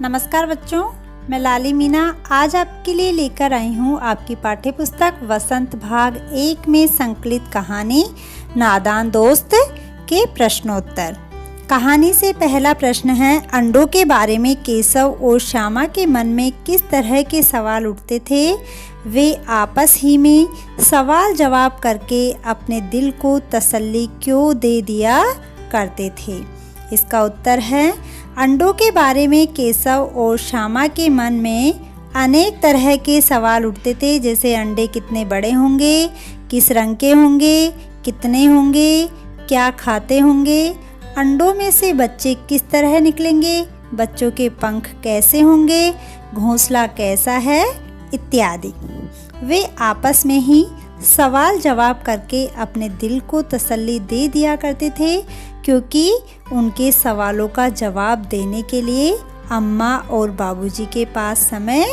नमस्कार बच्चों, मैं लाली मीना आज आपके लिए लेकर आई हूँ आपकी पाठ्य पुस्तक वसंत भाग 1 में संकलित कहानी नादान दोस्त के प्रश्नोत्तर। कहानी से पहला प्रश्न है, अंडों के बारे में केशव और श्यामा के मन में किस तरह के सवाल उठते थे। वे आपस ही में सवाल जवाब करके अपने दिल को तसल्ली क्यों दे दिया करते थे। इसका उत्तर है, अंडों के बारे में केशव और श्यामा के मन में अनेक तरह के सवाल उठते थे, जैसे अंडे कितने बड़े होंगे, किस रंग के होंगे, कितने होंगे, क्या खाते होंगे, अंडों में से बच्चे किस तरह निकलेंगे, बच्चों के पंख कैसे होंगे, घोंसला कैसा है, इत्यादि। वे आपस में ही सवाल जवाब करके अपने दिल को तसल्ली दे दिया करते थे, क्योंकि उनके सवालों का जवाब देने के लिए अम्मा और बाबूजी के पास समय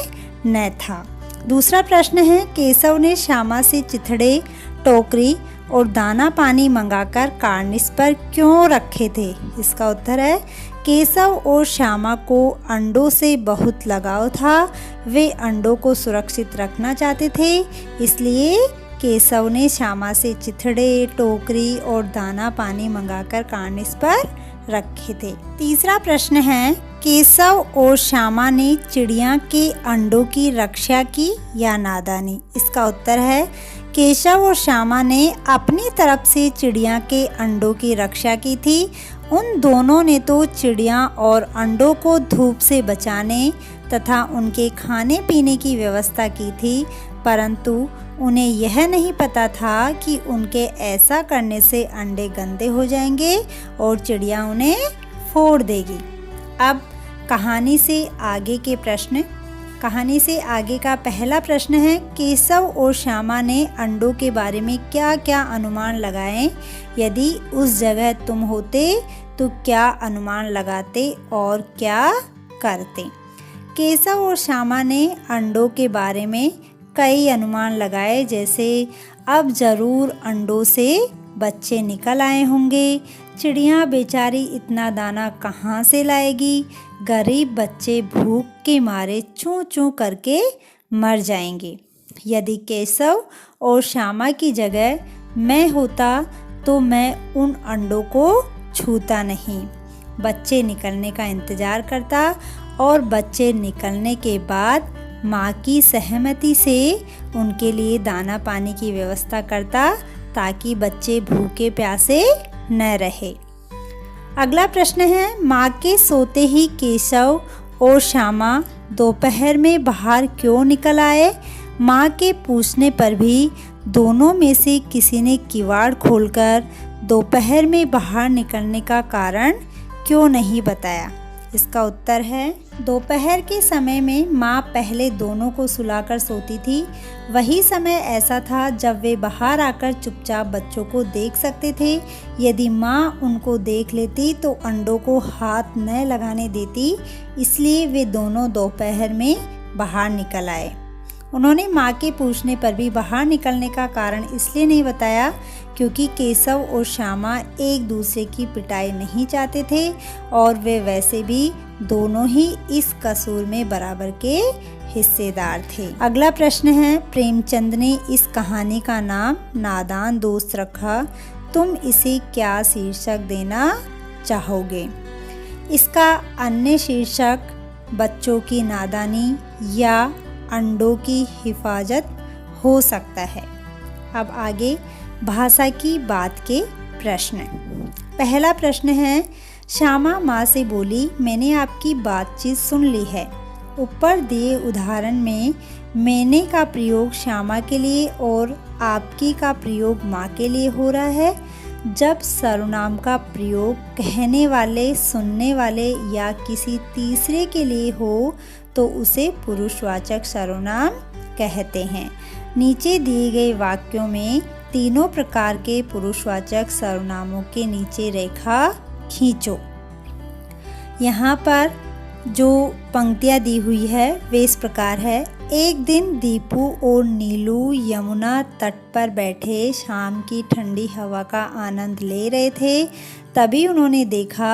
न था। दूसरा प्रश्न है, केशव ने श्यामा से चिथड़े, टोकरी और दाना पानी मंगाकर कार्निस पर क्यों रखे थे। इसका उत्तर है, केशव और श्यामा को अंडों से बहुत लगाव था। वे अंडों को सुरक्षित रखना चाहते थे, इसलिए केशव ने श्यामा से चिथड़े, टोकरी और दाना पानी मंगाकर कार्निस पर रखे थे। तीसरा प्रश्न है, केशव और श्यामा ने चिड़िया के अंडों की रक्षा की या नादानी। इसका उत्तर है, केशव और श्यामा ने अपनी तरफ से चिड़िया के अंडों की रक्षा की थी। उन दोनों ने तो चिड़िया और अंडों को धूप से बचाने तथा उनके खाने पीने की व्यवस्था की थी, परंतु उन्हें यह नहीं पता था कि उनके ऐसा करने से अंडे गंदे हो जाएंगे और चिड़िया उन्हें फोड़ देगी। अब कहानी से आगे के प्रश्न। कहानी से आगे का पहला प्रश्न है, केशव और श्यामा ने अंडों के बारे में क्या क्या अनुमान लगाए। यदि उस जगह तुम होते तो क्या अनुमान लगाते और क्या करते। केशव और श्यामा ने अंडों के बारे में कई अनुमान लगाए, जैसे अब ज़रूर अंडों से बच्चे निकल आए होंगे, चिड़िया बेचारी इतना दाना कहाँ से लाएगी, गरीब बच्चे भूख के मारे चूं चूं करके मर जाएंगे। यदि केशव और श्यामा की जगह मैं होता तो मैं उन अंडों को छूता नहीं, बच्चे निकलने का इंतज़ार करता और बच्चे निकलने के बाद माँ की सहमति से उनके लिए दाना पानी की व्यवस्था करता, ताकि बच्चे भूखे प्यासे न रहे। अगला प्रश्न है, माँ के सोते ही केशव और श्यामा दोपहर में बाहर क्यों निकल आए। माँ के पूछने पर भी दोनों में से किसी ने किवाड़ खोलकर दोपहर में बाहर निकलने का कारण क्यों नहीं बताया। इसका उत्तर है, दोपहर के समय में माँ पहले दोनों को सुलाकर सोती थी। वही समय ऐसा था जब वे बाहर आकर चुपचाप बच्चों को देख सकते थे। यदि माँ उनको देख लेती तो अंडों को हाथ न लगाने देती, इसलिए वे दोनों दोपहर में बाहर निकल आए। उन्होंने माँ के पूछने पर भी बाहर निकलने का कारण इसलिए नहीं बताया क्योंकि केशव और श्यामा एक दूसरे की पिटाई नहीं चाहते थे और वे वैसे भी दोनों ही इस कसूर में बराबर के हिस्सेदार थे। अगला प्रश्न है, प्रेमचंद ने इस कहानी का नाम नादान दोस्त रखा। तुम इसे क्या शीर्षक देना चाहोगे। इसका अन्य शीर्षक बच्चों की नादानी या अंडों की हिफाजत हो सकता है। अब आगे भाषा की बात के प्रश्न। पहला प्रश्न है, श्यामा माँ से बोली, मैंने आपकी बातचीत सुन ली है। ऊपर दिए उदाहरण में मैंने का प्रयोग श्यामा के लिए और आपकी का प्रयोग माँ के लिए हो रहा है। जब सर्वनाम का प्रयोग कहने वाले, सुनने वाले या किसी तीसरे के लिए हो तो उसे पुरुषवाचक सर्वनाम कहते हैं। नीचे दिए गए वाक्यों में तीनों प्रकार के पुरुषवाचक सर्वनामों के नीचे रेखा खींचो। यहाँ पर जो पंक्तियाँ दी हुई है वे इस प्रकार है। एक दिन दीपू और नीलू यमुना तट पर बैठे शाम की ठंडी हवा का आनंद ले रहे थे। तभी उन्होंने देखा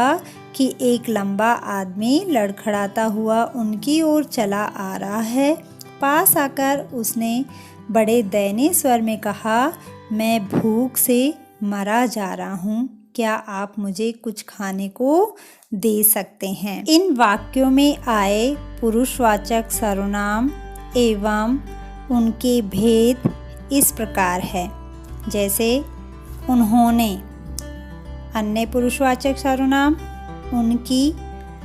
कि एक लंबा आदमी लड़खड़ाता हुआ उनकी ओर चला आ रहा है। पास आकर उसने बड़े दयनीय स्वर में कहा, मैं भूख से मरा जा रहा हूँ, क्या आप मुझे कुछ खाने को दे सकते हैं। इन वाक्यों में आए पुरुषवाचक सर्वनाम एवं उनके भेद इस प्रकार है, जैसे उन्होंने अन्य पुरुषवाचक सर्वनाम, उनकी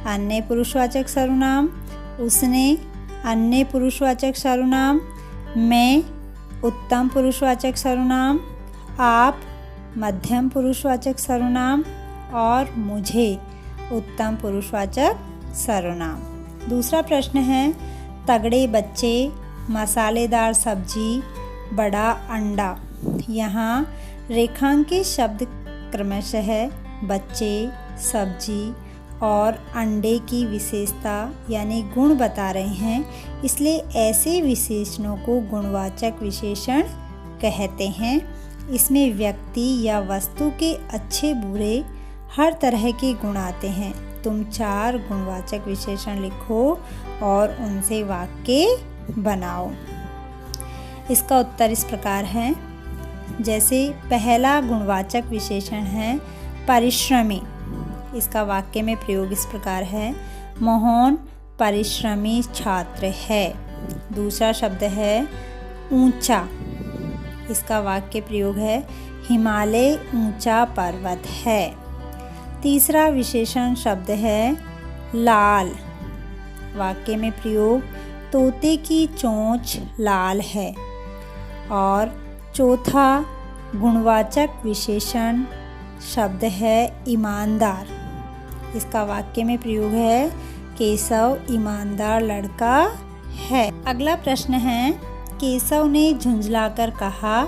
अन्य पुरुषवाचक सर्वनाम, उसने अन्य पुरुषवाचक सर्वनाम, मैं उत्तम पुरुषवाचक सर्वनाम, आप मध्यम पुरुषवाचक सर्वनाम और मुझे उत्तम पुरुषवाचक सर्वनाम। दूसरा प्रश्न है, तगड़े बच्चे, मसालेदार सब्जी, बड़ा अंडा। यहाँ रेखांकित शब्द क्रमशः बच्चे, सब्जी और अंडे की विशेषता यानी गुण बता रहे हैं, इसलिए ऐसे विशेषणों को गुणवाचक विशेषण कहते हैं। इसमें व्यक्ति या वस्तु के अच्छे बुरे हर तरह के गुण आते हैं। तुम 4 गुणवाचक विशेषण लिखो और उनसे वाक्य बनाओ। इसका उत्तर इस प्रकार है, जैसे पहला गुणवाचक विशेषण है परिश्रमी। इसका वाक्य में प्रयोग इस प्रकार है, मोहन परिश्रमी छात्र है। दूसरा शब्द है ऊंचा। इसका वाक्य प्रयोग है, हिमालय ऊंचा पर्वत है। तीसरा विशेषण शब्द है लाल। वाक्य में प्रयोग, तोते की चोंच लाल है। और चौथा गुणवाचक विशेषण शब्द है ईमानदार। इसका वाक्य में प्रयोग है, केशव ईमानदार लड़का है। अगला प्रश्न है, केशव ने झुंझलाकर कहा।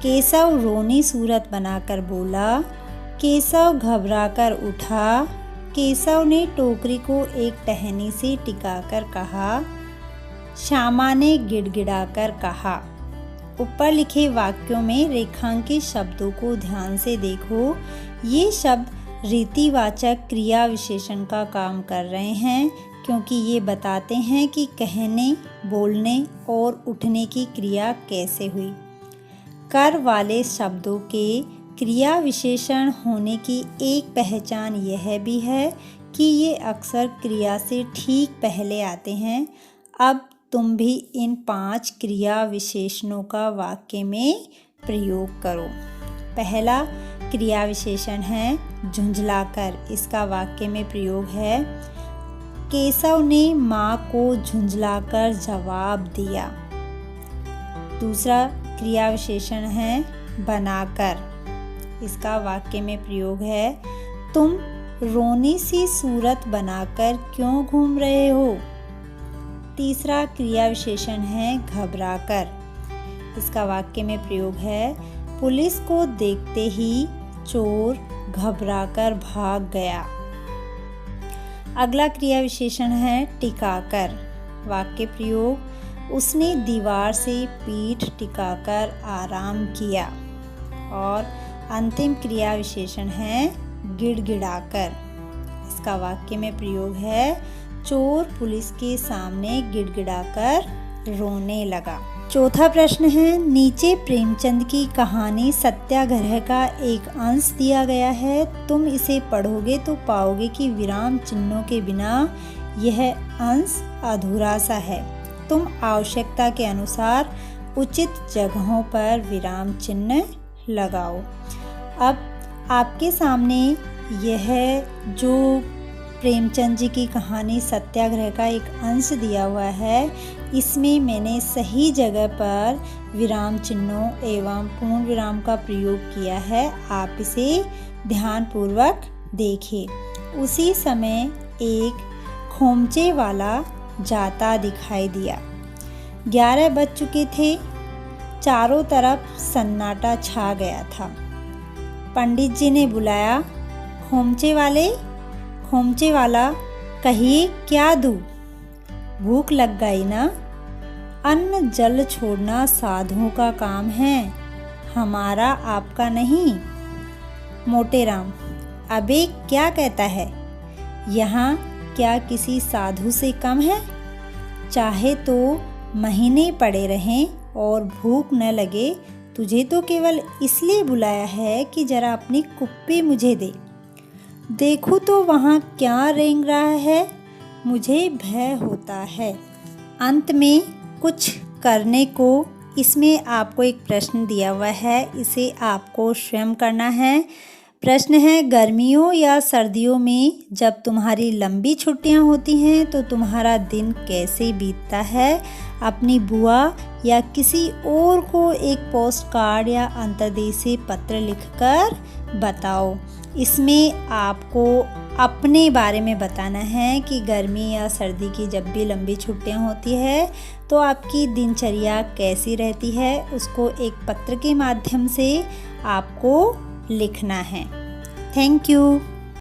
केशव रोनी सूरत बनाकर बोला। केशव घबराकर उठा। केशव ने टोकरी को एक टहनी से टिकाकर कहा। श्यामा ने गिड़गिड़ाकर कहा। ऊपर लिखे वाक्यों में रेखांकित शब्दों को ध्यान से देखो। ये शब्द रीतिवाचक क्रिया विशेषण का काम कर रहे हैं, क्योंकि ये बताते हैं कि कहने, बोलने और उठने की क्रिया कैसे हुई। कर वाले शब्दों के क्रिया विशेषण होने की एक पहचान यह भी है कि ये अक्सर क्रिया से ठीक पहले आते हैं। अब तुम भी इन 5 क्रिया विशेषणों का वाक्य में प्रयोग करो। पहला क्रिया विशेषण है झुंझलाकर। इसका वाक्य में प्रयोग है, केशव ने माँ को झुंझलाकर जवाब दिया। दूसरा क्रिया विशेषण है बनाकर। इसका वाक्य में प्रयोग है, तुम रोनी सी सूरत बनाकर क्यों घूम रहे हो। तीसरा क्रिया विशेषण है घबराकर। इसका वाक्य में प्रयोग है, पुलिस को देखते ही चोर घबराकर भाग गया। अगला क्रिया विशेषण है टिकाकर। वाक्य प्रयोग, उसने दीवार से पीठ टिकाकर आराम किया। और अंतिम क्रिया विशेषण है गिड़गिड़ाकर। इसका वाक्य में प्रयोग है, चोर पुलिस के सामने गिड़गिड़ाकर रोने लगा। चौथा प्रश्न है, नीचे प्रेमचंद की कहानी सत्याग्रह का एक अंश दिया गया है। तुम इसे पढ़ोगे तो पाओगे कि विराम चिन्हों के बिना यह अंश अधूरा सा है। तुम आवश्यकता के अनुसार उचित जगहों पर विराम चिन्ह लगाओ। अब आपके सामने यह जो प्रेमचंद जी की कहानी सत्याग्रह का एक अंश दिया हुआ है, इसमें मैंने सही जगह पर विराम चिन्हों एवं पूर्ण विराम का प्रयोग किया है। आप इसे ध्यानपूर्वक देखिए। उसी समय एक खोमचे वाला जाता दिखाई दिया। 11 बज चुके थे। चारों तरफ सन्नाटा छा गया था। पंडित जी ने बुलाया, खोमचे वाला कहिए क्या दूँ? भूख लग गई ना? अन्न जल छोड़ना साधुओं का काम है, हमारा आपका नहीं। मोटेराम, अबे क्या कहता है? यहाँ क्या किसी साधु से कम है? चाहे तो महीने पड़े रहें और भूख न लगे, तुझे तो केवल इसलिए बुलाया है कि जरा अपनी कुप्पी मुझे दे। देखूं तो वहाँ क्या रेंग रहा है, मुझे भय होता है। अंत में कुछ करने को इसमें आपको एक प्रश्न दिया हुआ है, इसे आपको स्वयं करना है। प्रश्न है, गर्मियों या सर्दियों में जब तुम्हारी लंबी छुट्टियां होती हैं तो तुम्हारा दिन कैसे बीतता है? अपनी बुआ या किसी और को एक पोस्ट कार्ड या अंतर्देशीय पत्र लिखकर बताओ। इसमें आपको अपने बारे में बताना है कि गर्मी या सर्दी की जब भी लंबी छुट्टियां होती है तो आपकी दिनचर्या कैसी रहती है, उसको एक पत्र के माध्यम से आपको लिखना है। Thank you.